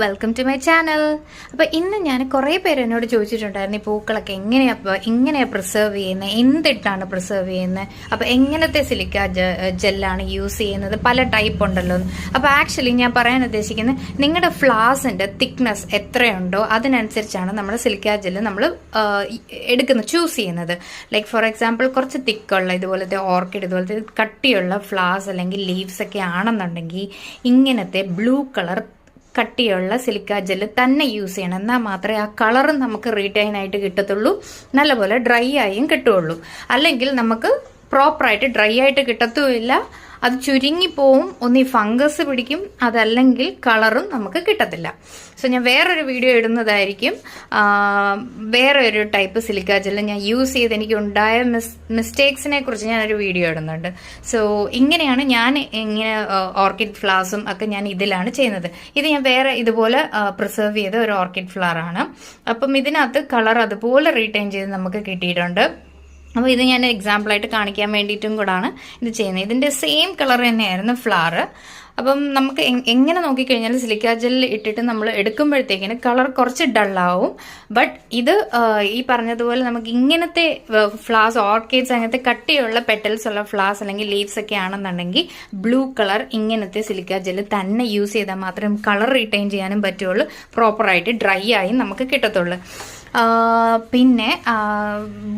Welcome to my channel. അപ്പോൾ ഇന്ന് ഞാൻ കുറേ പേര് എന്നോട് ചോദിച്ചിട്ടുണ്ടായിരുന്നു ഈ പൂക്കളൊക്കെ എങ്ങനെയാണ് പ്രിസർവ് ചെയ്യുന്നത്, എന്തിട്ടാണ് പ്രിസർവ് ചെയ്യുന്നത്, അപ്പോൾ എങ്ങനത്തെ സിലിക്ക ജെല്ലാണ് യൂസ് ചെയ്യുന്നത്, പല ടൈപ്പ് ഉണ്ടല്ലോ. അപ്പോൾ ആക്ച്വലി ഞാൻ പറയാൻ ഉദ്ദേശിക്കുന്നത് നിങ്ങളുടെ ഫ്ലാസിൻ്റെ തിക്നെസ് എത്രയുണ്ടോ അതിനനുസരിച്ചാണ് നമ്മൾ സിലിക്ക ജെല്ല് നമ്മൾ ചൂസ് ചെയ്യുന്നത്. ലൈക്ക് ഫോർ എക്സാമ്പിൾ കുറച്ച് തിക്കുള്ള ഇതുപോലത്തെ ഓർക്കിഡ് ഇതുപോലത്തെ കട്ടിയുള്ള ഫ്ലാസ് അല്ലെങ്കിൽ ലീവ്സ് ഒക്കെ ആണെന്നുണ്ടെങ്കിൽ ഇങ്ങനത്തെ ബ്ലൂ കളർ കട്ടിയുള്ള സിലിക്ക ജെല്ല് തന്നെ യൂസ് ചെയ്യണം. എന്നാൽ മാത്രമേ ആ കളറും നമുക്ക് റീറ്റൈൻ ആയിട്ട് കിട്ടത്തുള്ളൂ, നല്ലപോലെ ഡ്രൈ ആയും കിട്ടുള്ളൂ. അല്ലെങ്കിൽ നമുക്ക് പ്രോപ്പറായിട്ട് ഡ്രൈ ആയിട്ട് കിട്ടത്തുമില്ല, അത് ചുരുങ്ങിപ്പോവും, ഒന്നീ ഫംഗസ് പിടിക്കും, അതല്ലെങ്കിൽ കളറും നമുക്ക് കിട്ടത്തില്ല. സോ ഞാൻ വേറൊരു വീഡിയോ ഇടുന്നതായിരിക്കും. വേറെ ഒരു ടൈപ്പ് സിലിക്ക ജെല്ല് ഞാൻ യൂസ് ചെയ്ത് എനിക്ക് ഉണ്ടായ മിസ്റ്റേക്സിനെ കുറിച്ച് ഞാനൊരു വീഡിയോ ഇടുന്നുണ്ട്. സോ ഇങ്ങനെയാണ് ഞാൻ ഇങ്ങനെ ഓർക്കിഡ് ഫ്ലവേഴ്സും ഒക്കെ ഞാൻ ഇതിലാണ് ചെയ്യുന്നത്. ഇത് ഞാൻ വേറെ ഇതുപോലെ പ്രിസർവ് ചെയ്ത ഒരു ഓർക്കിഡ് ഫ്ലവർ ആണ്. അപ്പം ഇതിനകത്ത് കളർ അതുപോലെ റീറ്റൈൻ ചെയ്ത് നമുക്ക് കിട്ടിയിട്ടുണ്ട്. അപ്പോൾ ഇത് ഞാൻ എക്സാമ്പിളായിട്ട് കാണിക്കാൻ വേണ്ടിയിട്ടും കൂടാണ് ഇത് ചെയ്യുന്നത്. ഇതിൻ്റെ സെയിം കളർ തന്നെയായിരുന്നു ഫ്ലവർ. അപ്പം നമുക്ക് എങ്ങനെ നോക്കിക്കഴിഞ്ഞാൽ സിലിക്ക ജെല്ല് ഇട്ടിട്ട് നമ്മൾ എടുക്കുമ്പോഴത്തേക്കിന് കളർ കുറച്ച് ഡള്ളാവും. ബട്ട് ഇത് ഈ പറഞ്ഞതുപോലെ നമുക്ക് ഇങ്ങനത്തെ ഫ്ലവേഴ്സ് ഓർക്കിഡ്സ് അങ്ങനത്തെ കട്ടിയുള്ള പെറ്റൽസ് ഉള്ള ഫ്ലവേഴ്സ് അല്ലെങ്കിൽ ലീവ്സ് ഒക്കെ ആണെന്നുണ്ടെങ്കിൽ ബ്ലൂ കളർ ഇങ്ങനത്തെ സിലിക്ക ജെല്ല് തന്നെ യൂസ് ചെയ്താൽ മാത്രമേ കളർ റീറ്റെയിൻ ചെയ്യാനും പറ്റുള്ളൂ, പ്രോപ്പറായിട്ട് ഡ്രൈ ആയി നമുക്ക് കിട്ടത്തുള്ളൂ. പിന്നെ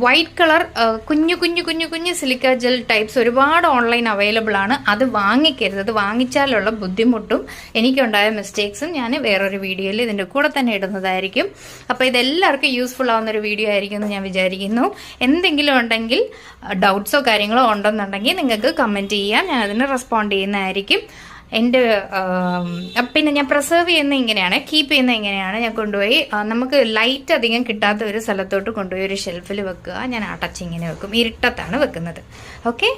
വൈറ്റ് കളർ കുഞ്ഞു കുഞ്ഞു കുഞ്ഞു കുഞ്ഞു സിലിക്ക ജെൽ ടൈപ്സ് ഒരുപാട് ഓൺലൈൻ അവൈലബിൾ ആണ്. അത് വാങ്ങിക്കരുത്. അത് വാങ്ങിച്ചാലുള്ള ബുദ്ധിമുട്ടും എനിക്കുണ്ടായ മിസ്റ്റേക്സും ഞാൻ വേറൊരു വീഡിയോയിൽ ഇതിൻ്റെ കൂടെ തന്നെ ഇടുന്നതായിരിക്കും. അപ്പോൾ ഇതെല്ലാവർക്കും യൂസ്ഫുൾ ആവുന്നൊരു വീഡിയോ ആയിരിക്കും എന്ന് ഞാൻ വിചാരിക്കുന്നു. എന്തെങ്കിലും ഉണ്ടെങ്കിൽ ഡൗട്ട്സോ കാര്യങ്ങളോ ഉണ്ടെന്നുണ്ടെങ്കിൽ നിങ്ങൾക്ക് കമൻറ്റ് ചെയ്യാം, ഞാൻ അതിന് റെസ്പോണ്ട് ചെയ്യുന്നതായിരിക്കും. എൻ്റെ പിന്നെ ഞാൻ പ്രിസർവ് ചെയ്യുന്ന ഇങ്ങനെയാണ്, കീപ്പ് ചെയ്യുന്ന ഇങ്ങനെയാണ്. ഞാൻ കൊണ്ടുപോയി നമുക്ക് ലൈറ്റ് അധികം കിട്ടാത്ത ഒരു സ്ഥലത്തോട്ട് കൊണ്ടുപോയി ഒരു ഷെൽഫിൽ വെക്കുക. ഞാൻ അടച്ച് ഇങ്ങനെ വെക്കും, ഇരുട്ടത്താണ് വെക്കുന്നത്. ഓക്കെ.